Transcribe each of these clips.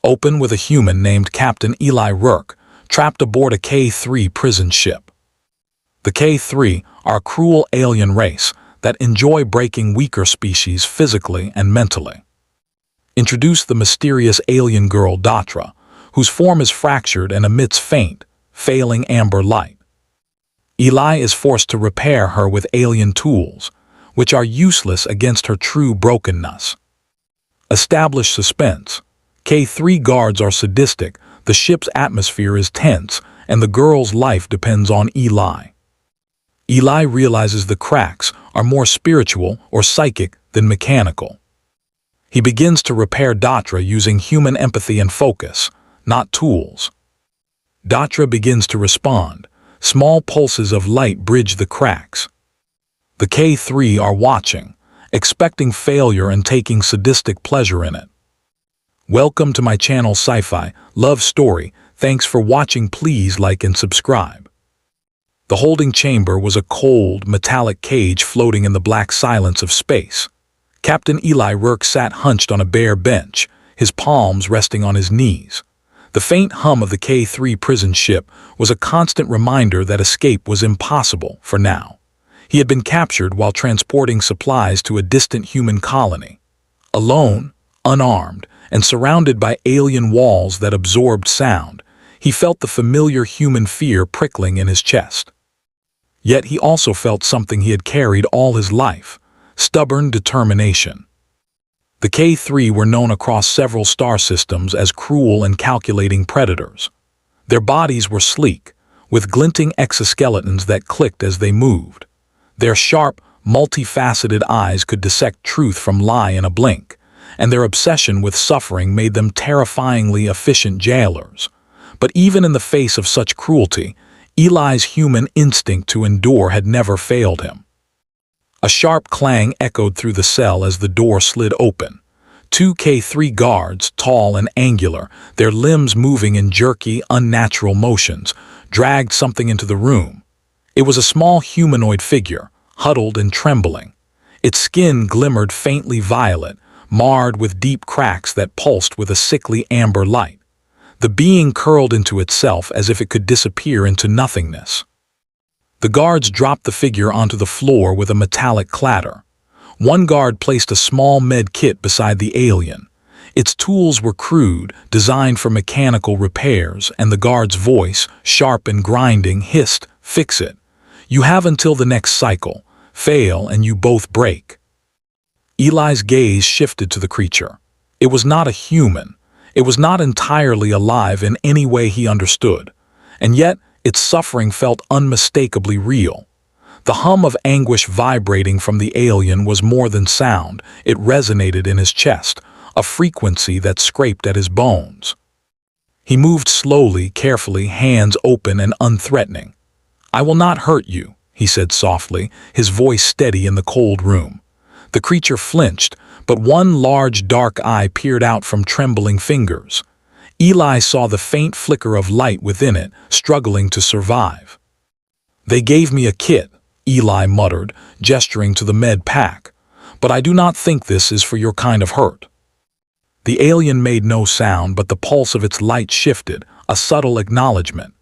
open with a human named Captain Eli Rourke, trapped aboard a K-3 prison ship. The K-3 are a cruel alien race that enjoy breaking weaker species physically and mentally. Introduce the mysterious alien girl Datra, whose form is fractured and emits faint, failing amber light. Eli is forced to repair her with alien tools, which are useless against her true brokenness. Establish suspense. K-3 guards are sadistic, the ship's atmosphere is tense, and the girl's life depends on Eli. Eli realizes the cracks are more spiritual or psychic than mechanical. He begins to repair Datra using human empathy and focus, not tools. Datra begins to respond. Small pulses of light bridge the cracks. The K-3 are watching, expecting failure and taking sadistic pleasure in it. Welcome to my channel Sci-Fi Love Story. Thanks for watching. Please like and subscribe. The holding chamber was a cold, metallic cage floating in the black silence of space. Captain Eli Rourke sat hunched on a bare bench, his palms resting on his knees. The faint hum of the K-3 prison ship was a constant reminder that escape was impossible for now. He had been captured while transporting supplies to a distant human colony. Alone, unarmed, and surrounded by alien walls that absorbed sound, he felt the familiar human fear prickling in his chest. Yet he also felt something he had carried all his life: stubborn determination. The K-3 were known across several star systems as cruel and calculating predators. Their bodies were sleek, with glinting exoskeletons that clicked as they moved. Their sharp, multifaceted eyes could dissect truth from lie in a blink, and their obsession with suffering made them terrifyingly efficient jailers. But even in the face of such cruelty, Eli's human instinct to endure had never failed him. A sharp clang echoed through the cell as the door slid open. Two K-3 guards, tall and angular, their limbs moving in jerky, unnatural motions, dragged something into the room. It was a small humanoid figure, huddled and trembling. Its skin glimmered faintly violet, marred with deep cracks that pulsed with a sickly amber light. The being curled into itself as if it could disappear into nothingness. The guards dropped the figure onto the floor with a metallic clatter. One guard placed a small med kit beside the alien. Its tools were crude, designed for mechanical repairs, and the guard's voice, sharp and grinding, hissed, "Fix it. You have until the next cycle. Fail and you both break." Eli's gaze shifted to the creature. It was not a human. It was not entirely alive in any way he understood. And yet, its suffering felt unmistakably real. The hum of anguish vibrating from the alien was more than sound. It resonated in his chest, a frequency that scraped at his bones. He moved slowly, carefully, hands open and unthreatening. "I will not hurt you," he said softly, his voice steady in the cold room. The creature flinched, but one large dark eye peered out from trembling fingers. Eli saw the faint flicker of light within it, struggling to survive. "They gave me a kit," Eli muttered, gesturing to the med pack, "but I do not think this is for your kind of hurt." The alien made no sound, but the pulse of its light shifted, a subtle acknowledgement.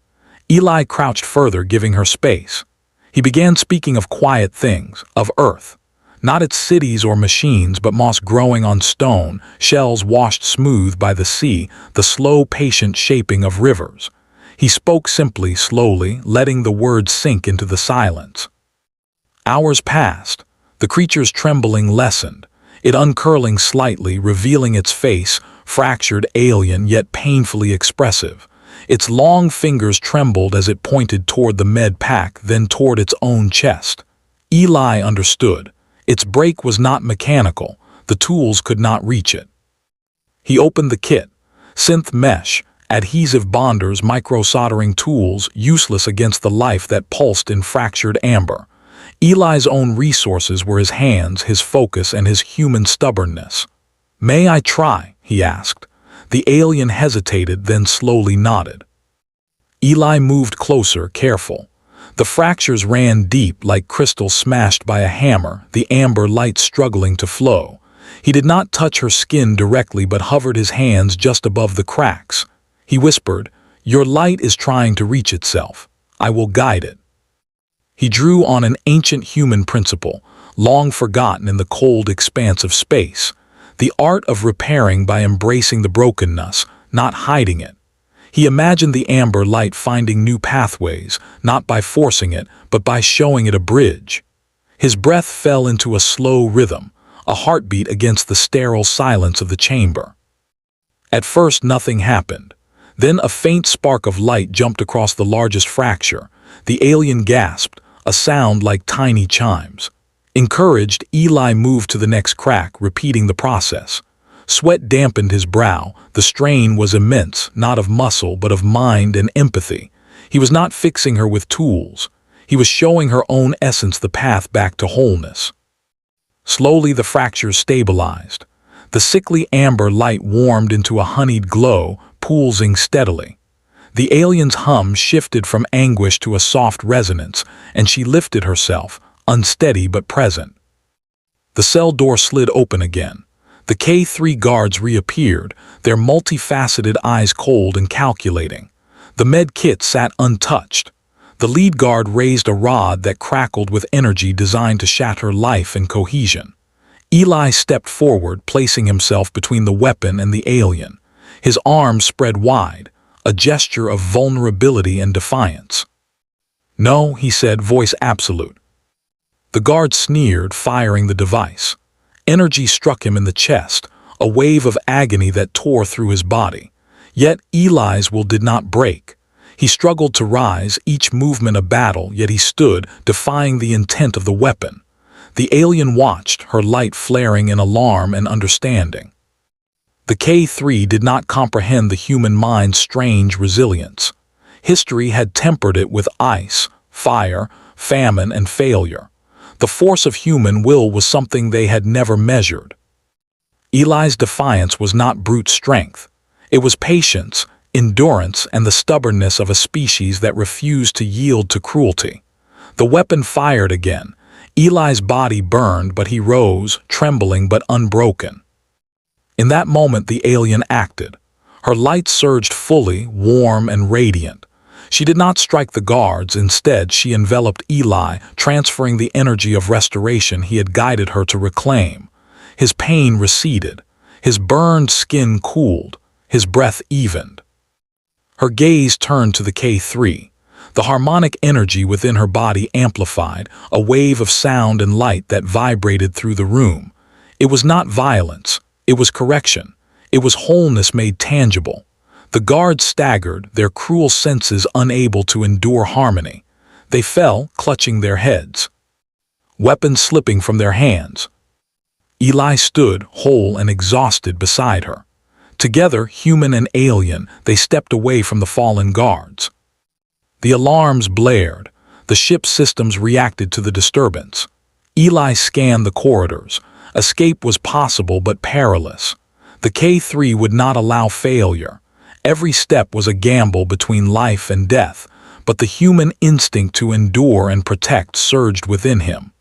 Eli crouched further, giving her space. He began speaking of quiet things, of Earth. Not its cities or machines, but moss growing on stone, shells washed smooth by the sea, the slow, patient shaping of rivers. He spoke simply, slowly, letting the words sink into the silence. Hours passed. The creature's trembling lessened, it uncurling slightly, revealing its face, fractured, alien, yet painfully expressive. Its long fingers trembled as it pointed toward the med pack, then toward its own chest. Eli understood. Its break was not mechanical. The tools could not reach it. He opened the kit. Synth mesh, adhesive bonders, micro-soldering tools, useless against the life that pulsed in fractured amber. Eli's own resources were his hands, his focus, and his human stubbornness. "May I try?" he asked. The alien hesitated, then slowly nodded. Eli moved closer, careful. The fractures ran deep like crystal smashed by a hammer, the amber light struggling to flow. He did not touch her skin directly but hovered his hands just above the cracks. He whispered, "Your light is trying to reach itself. I will guide it." He drew on an ancient human principle, long forgotten in the cold expanse of space, the art of repairing by embracing the brokenness, not hiding it. He imagined the amber light finding new pathways, not by forcing it, but by showing it a bridge. His breath fell into a slow rhythm, a heartbeat against the sterile silence of the chamber. At first nothing happened. Then a faint spark of light jumped across the largest fracture. The alien gasped, a sound like tiny chimes. Encouraged, Eli moved to the next crack, repeating the process. Sweat dampened his brow. The strain was immense, not of muscle but of mind and empathy. He was not fixing her with tools. He was showing her own essence the path back to wholeness. Slowly the fractures stabilized. The sickly amber light warmed into a honeyed glow, pulsing steadily. The alien's hum shifted from anguish to a soft resonance, and she lifted herself, unsteady but present. The cell door slid open again. The K3 guards reappeared, their multifaceted eyes cold and calculating. The med kit sat untouched. The lead guard raised a rod that crackled with energy designed to shatter life and cohesion. Eli stepped forward, placing himself between the weapon and the alien. His arms spread wide, a gesture of vulnerability and defiance. "No," he said, voice absolute. The guard sneered, firing the device. Energy struck him in the chest, a wave of agony that tore through his body. Yet Eli's will did not break. He struggled to rise, each movement a battle, yet he stood, defying the intent of the weapon. The alien watched, her light flaring in alarm and understanding. The K3 did not comprehend the human mind's strange resilience. History had tempered it with ice, fire, famine, and failure. The force of human will was something they had never measured. Eli's defiance was not brute strength. It was patience, endurance, and the stubbornness of a species that refused to yield to cruelty. The weapon fired again. Eli's body burned, but he rose, trembling but unbroken. In that moment the alien acted. Her light surged fully, warm and radiant. She did not strike the guards. Instead, she enveloped Eli, transferring the energy of restoration he had guided her to reclaim. His pain receded. His burned skin cooled. His breath evened. Her gaze turned to the K3. The harmonic energy within her body amplified, a wave of sound and light that vibrated through the room. It was not violence. It was correction. It was wholeness made tangible. The guards staggered, their cruel senses unable to endure harmony. They fell, clutching their heads, weapons slipping from their hands. Eli stood, whole and exhausted, beside her. Together, human and alien, they stepped away from the fallen guards. The alarms blared. The ship's systems reacted to the disturbance. Eli scanned the corridors. Escape was possible but perilous. The K3 would not allow failure. Every step was a gamble between life and death, but the human instinct to endure and protect surged within him.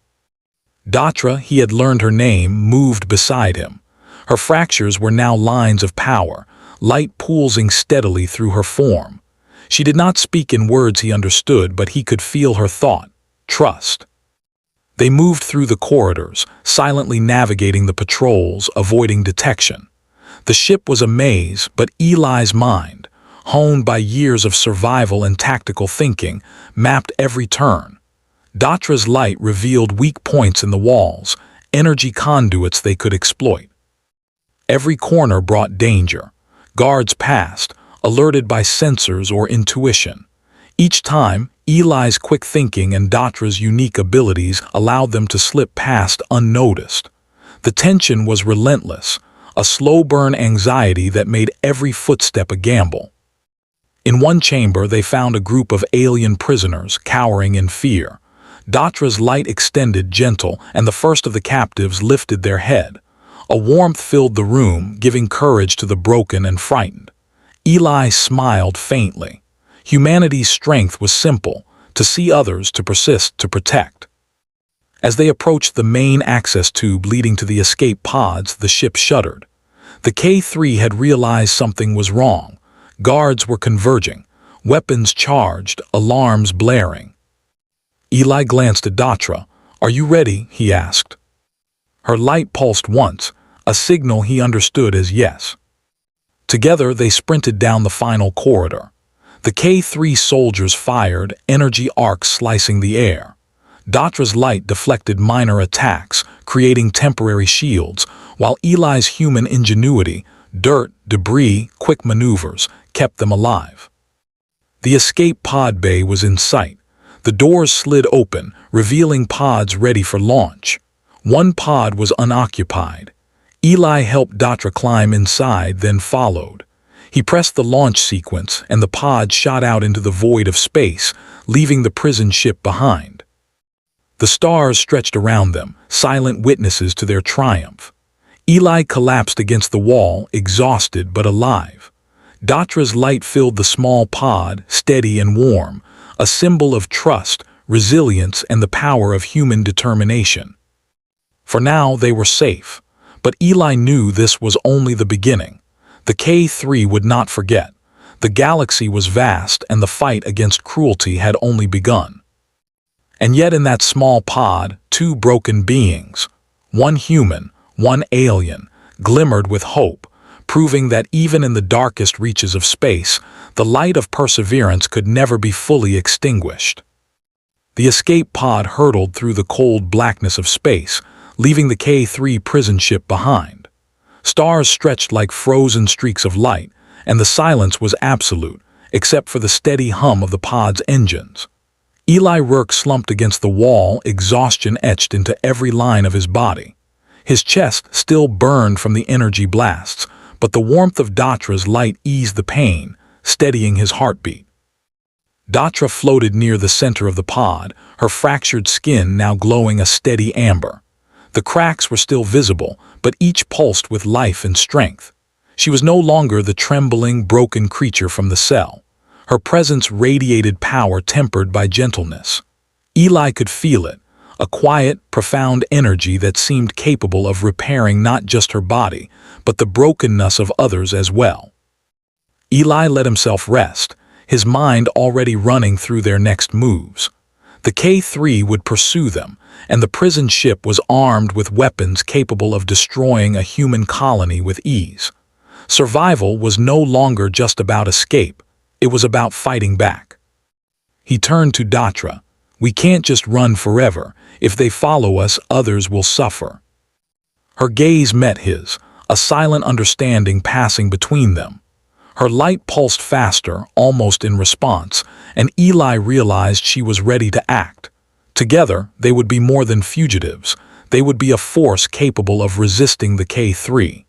Datra, he had learned her name, moved beside him. Her fractures were now lines of power, light pulsing steadily through her form. She did not speak in words he understood, but he could feel her thought, trust. They moved through the corridors, silently navigating the patrols, avoiding detection. The ship was a maze, but Eli's mind, honed by years of survival and tactical thinking, mapped every turn. Datra's light revealed weak points in the walls, energy conduits they could exploit. Every corner brought danger. Guards passed, alerted by sensors or intuition. Each time, Eli's quick thinking and Datra's unique abilities allowed them to slip past unnoticed. The tension was relentless, a slow-burn anxiety that made every footstep a gamble. In one chamber, they found a group of alien prisoners cowering in fear. Datra's light extended gentle, and the first of the captives lifted their head. A warmth filled the room, giving courage to the broken and frightened. Eli smiled faintly. Humanity's strength was simple: to see others, to persist, to protect. As they approached the main access tube leading to the escape pods, the ship shuddered. The K3 had realized something was wrong. Guards were converging, weapons charged, alarms blaring. Eli glanced at Datra. "Are you ready?" he asked. Her light pulsed once, a signal he understood as yes. Together they sprinted down the final corridor. The K3 soldiers fired, energy arcs slicing the air. Datra's light deflected minor attacks, creating temporary shields, while Eli's human ingenuity, dirt, debris, quick maneuvers, kept them alive. The escape pod bay was in sight. The doors slid open, revealing pods ready for launch. One pod was unoccupied. Eli helped Datra climb inside, then followed. He pressed the launch sequence, and the pod shot out into the void of space, leaving the prison ship behind. The stars stretched around them, silent witnesses to their triumph. Eli collapsed against the wall, exhausted but alive. Datra's light filled the small pod, steady and warm, a symbol of trust, resilience, and the power of human determination. For now, they were safe, but Eli knew this was only the beginning. The K3 would not forget. The galaxy was vast, and the fight against cruelty had only begun. And yet in that small pod, two broken beings, one human, one alien, glimmered with hope, proving that even in the darkest reaches of space, the light of perseverance could never be fully extinguished. The escape pod hurtled through the cold blackness of space, leaving the K3 prison ship behind. Stars stretched like frozen streaks of light, and the silence was absolute, except for the steady hum of the pod's engines. Eli Rourke slumped against the wall, exhaustion etched into every line of his body. His chest still burned from the energy blasts, but the warmth of Datra's light eased the pain, steadying his heartbeat. Datra floated near the center of the pod, her fractured skin now glowing a steady amber. The cracks were still visible, but each pulsed with life and strength. She was no longer the trembling, broken creature from the cell. Her presence radiated power tempered by gentleness. Eli could feel it, a quiet, profound energy that seemed capable of repairing not just her body, but the brokenness of others as well. Eli let himself rest, his mind already running through their next moves. The K3 would pursue them, and the prison ship was armed with weapons capable of destroying a human colony with ease. Survival was no longer just about escape, it was about fighting back. He turned to Datra. "We can't just run forever. If they follow us, others will suffer." Her gaze met his, a silent understanding passing between them. Her light pulsed faster, almost in response, and Eli realized she was ready to act. Together, they would be more than fugitives. They would be a force capable of resisting the K3.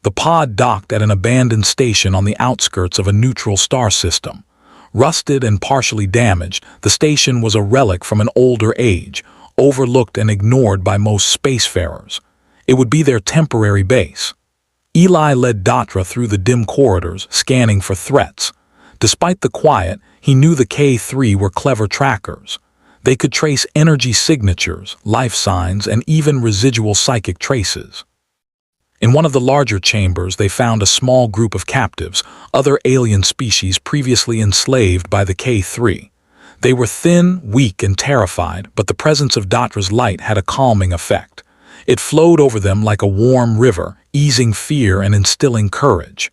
The pod docked at an abandoned station on the outskirts of a neutral star system. Rusted and partially damaged, the station was a relic from an older age, overlooked and ignored by most spacefarers. It would be their temporary base. Eli led Datra through the dim corridors, scanning for threats. Despite the quiet, he knew the K3 were clever trackers. They could trace energy signatures, life signs, and even residual psychic traces. In one of the larger chambers, they found a small group of captives, other alien species previously enslaved by the K3. They were thin, weak, and terrified, but the presence of Datra's light had a calming effect. It flowed over them like a warm river, easing fear and instilling courage.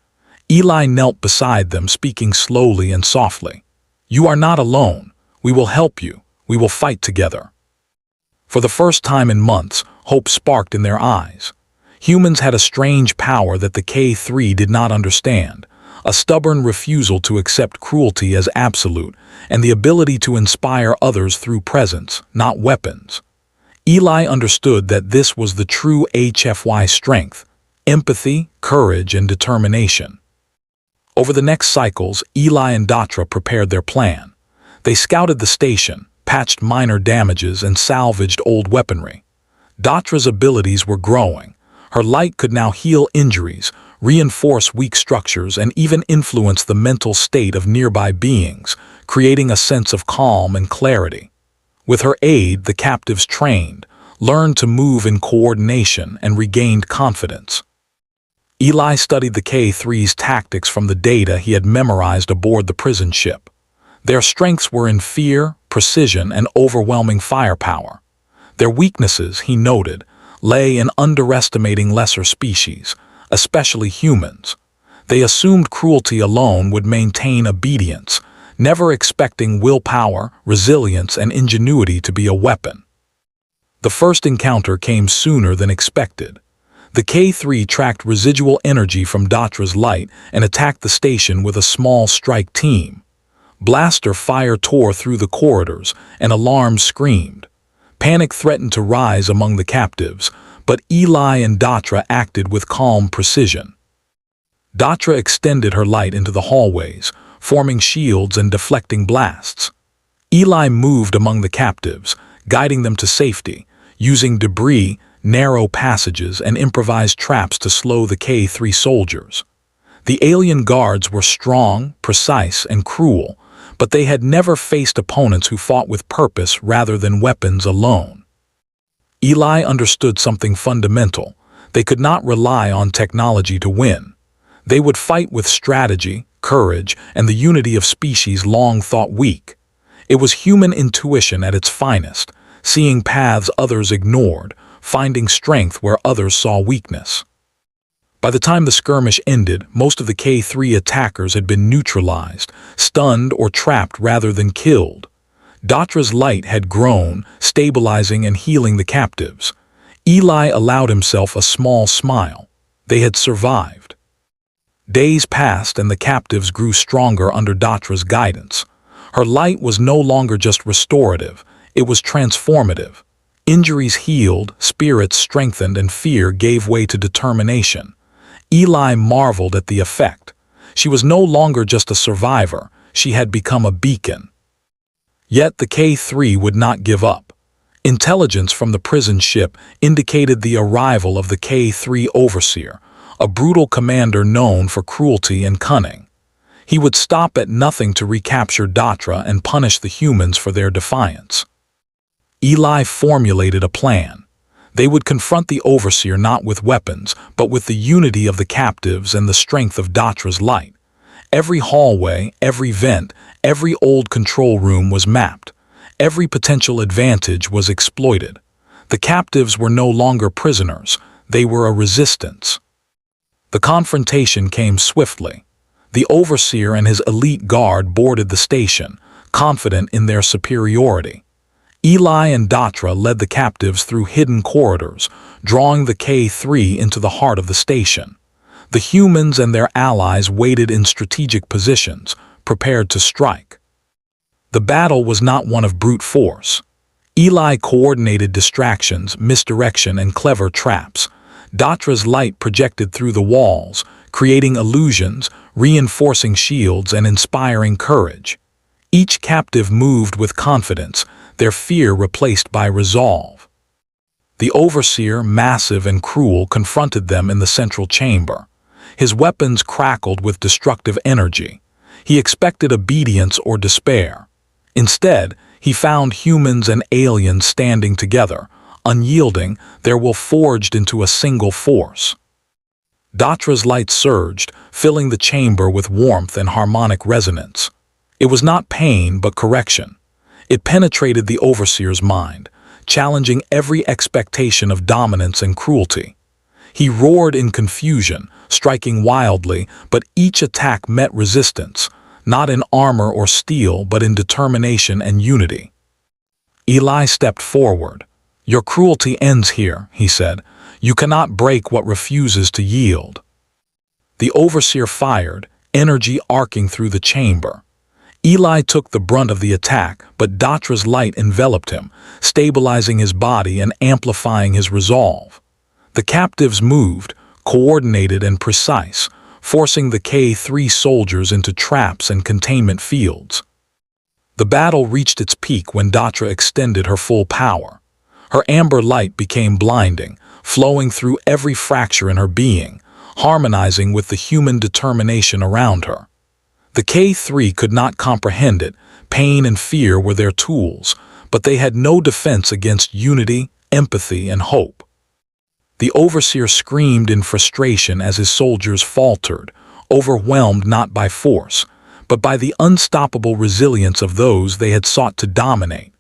Eli knelt beside them, speaking slowly and softly. "You are not alone. We will help you. We will fight together." For the first time in months, hope sparked in their eyes. Humans had a strange power that the K3 did not understand, a stubborn refusal to accept cruelty as absolute, and the ability to inspire others through presence, not weapons. Eli understood that this was the true HFY strength: empathy, courage, and determination. Over the next cycles, Eli and Datra prepared their plan. They scouted the station, patched minor damages, and salvaged old weaponry. Datra's abilities were growing. Her light could now heal injuries, reinforce weak structures, and even influence the mental state of nearby beings, creating a sense of calm and clarity. With her aid, the captives trained, learned to move in coordination, and regained confidence. Eli studied the K3's tactics from the data he had memorized aboard the prison ship. Their strengths were in fear, precision, and overwhelming firepower. Their weaknesses, he noted, lay in underestimating lesser species, especially humans. They assumed cruelty alone would maintain obedience, never expecting willpower, resilience, and ingenuity to be a weapon. The first encounter came sooner than expected. The K3 tracked residual energy from Datra's light and attacked the station with a small strike team. Blaster fire tore through the corridors, and alarms screamed. Panic threatened to rise among the captives, but Eli and Datra acted with calm precision. Datra extended her light into the hallways, forming shields and deflecting blasts. Eli moved among the captives, guiding them to safety, using debris, narrow passages, and improvised traps to slow the K3 soldiers. The alien guards were strong, precise, and cruel, but they had never faced opponents who fought with purpose rather than weapons alone. Eli understood something fundamental. They could not rely on technology to win. They would fight with strategy, courage, and the unity of species long thought weak. It was human intuition at its finest, seeing paths others ignored, finding strength where others saw weakness. By the time the skirmish ended, most of the K3 attackers had been neutralized, stunned, or trapped rather than killed. Datra's light had grown, stabilizing and healing the captives. Eli allowed himself a small smile. They had survived. Days passed and the captives grew stronger under Datra's guidance. Her light was no longer just restorative, it was transformative. Injuries healed, spirits strengthened, and fear gave way to determination. Eli marveled at the effect. She was no longer just a survivor, she had become a beacon. Yet the K3 would not give up. Intelligence from the prison ship indicated the arrival of the K3 Overseer, a brutal commander known for cruelty and cunning. He would stop at nothing to recapture Datra and punish the humans for their defiance. Eli formulated a plan. They would confront the Overseer not with weapons, but with the unity of the captives and the strength of Datra's light. Every hallway, every vent, every old control room was mapped. Every potential advantage was exploited. The captives were no longer prisoners, they were a resistance. The confrontation came swiftly. The Overseer and his elite guard boarded the station, confident in their superiority. Eli and Datra led the captives through hidden corridors, drawing the K3 into the heart of the station. The humans and their allies waited in strategic positions, prepared to strike. The battle was not one of brute force. Eli coordinated distractions, misdirection, and clever traps. Datra's light projected through the walls, creating illusions, reinforcing shields, and inspiring courage. Each captive moved with confidence, their fear replaced by resolve. The Overseer, massive and cruel, confronted them in the central chamber. His weapons crackled with destructive energy. He expected obedience or despair. Instead, he found humans and aliens standing together, unyielding, their will forged into a single force. Datra's light surged, filling the chamber with warmth and harmonic resonance. It was not pain, but correction. It penetrated the Overseer's mind, challenging every expectation of dominance and cruelty. He roared in confusion, striking wildly, but each attack met resistance, not in armor or steel, but in determination and unity. Eli stepped forward. "Your cruelty ends here," he said. "You cannot break what refuses to yield." The Overseer fired, energy arcing through the chamber. Eli took the brunt of the attack, but Datra's light enveloped him, stabilizing his body and amplifying his resolve. The captives moved, coordinated and precise, forcing the K3 soldiers into traps and containment fields. The battle reached its peak when Datra extended her full power. Her amber light became blinding, flowing through every fracture in her being, harmonizing with the human determination around her. The K3 could not comprehend it. Pain and fear were their tools, but they had no defense against unity, empathy, and hope. The overseer screamed in frustration as his soldiers faltered, overwhelmed not by force, but by the unstoppable resilience of those they had sought to dominate.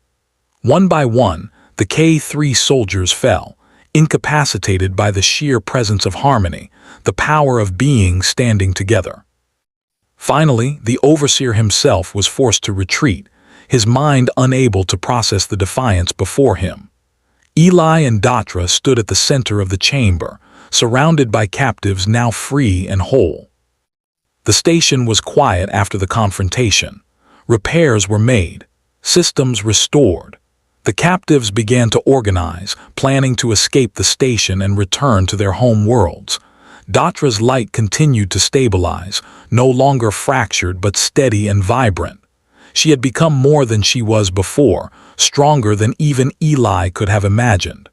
One by one, the K3 soldiers fell, incapacitated by the sheer presence of harmony, the power of beings standing together. Finally, the overseer himself was forced to retreat, his mind unable to process the defiance before him. Eli and Datra stood at the center of the chamber, surrounded by captives now free and whole. The station was quiet after the confrontation. Repairs were made, systems restored. The captives began to organize, planning to escape the station and return to their home worlds. Datra's light continued to stabilize, no longer fractured but steady and vibrant. She had become more than she was before, stronger than even Eli could have imagined.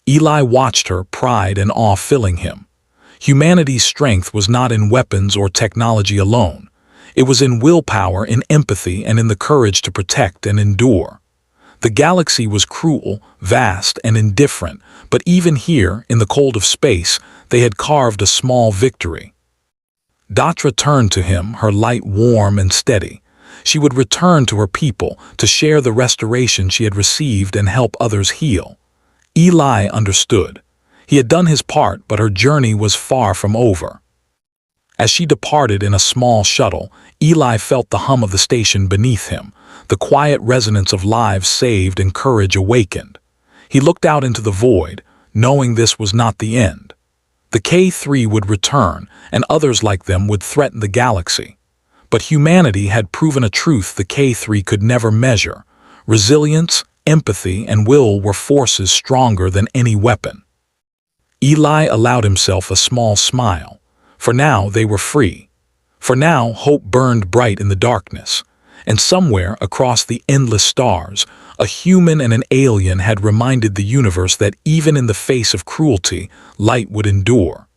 Eli watched her, pride and awe filling him. Humanity's strength was not in weapons or technology alone. It was in willpower, in empathy, and in the courage to protect and endure. The galaxy was cruel, vast, and indifferent, but even here, in the cold of space, they had carved a small victory. Datra turned to him, her light warm and steady. She would return to her people, to share the restoration she had received and help others heal. Eli understood. He had done his part, but her journey was far from over. As she departed in a small shuttle, Eli felt the hum of the station beneath him, the quiet resonance of lives saved and courage awakened. He looked out into the void, knowing this was not the end. The K3 would return, and others like them would threaten the galaxy. But humanity had proven a truth the K3 could never measure. Resilience, empathy, and will were forces stronger than any weapon. Eli allowed himself a small smile. For now they were free. For now hope burned bright in the darkness. And somewhere across the endless stars, a human and an alien had reminded the universe that even in the face of cruelty, light would endure.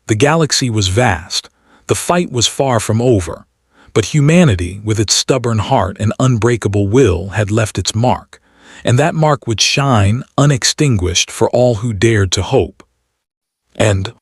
The galaxy was vast. The fight was far from over. But humanity, with its stubborn heart and unbreakable will, had left its mark. And that mark would shine, unextinguished, for all who dared to hope. And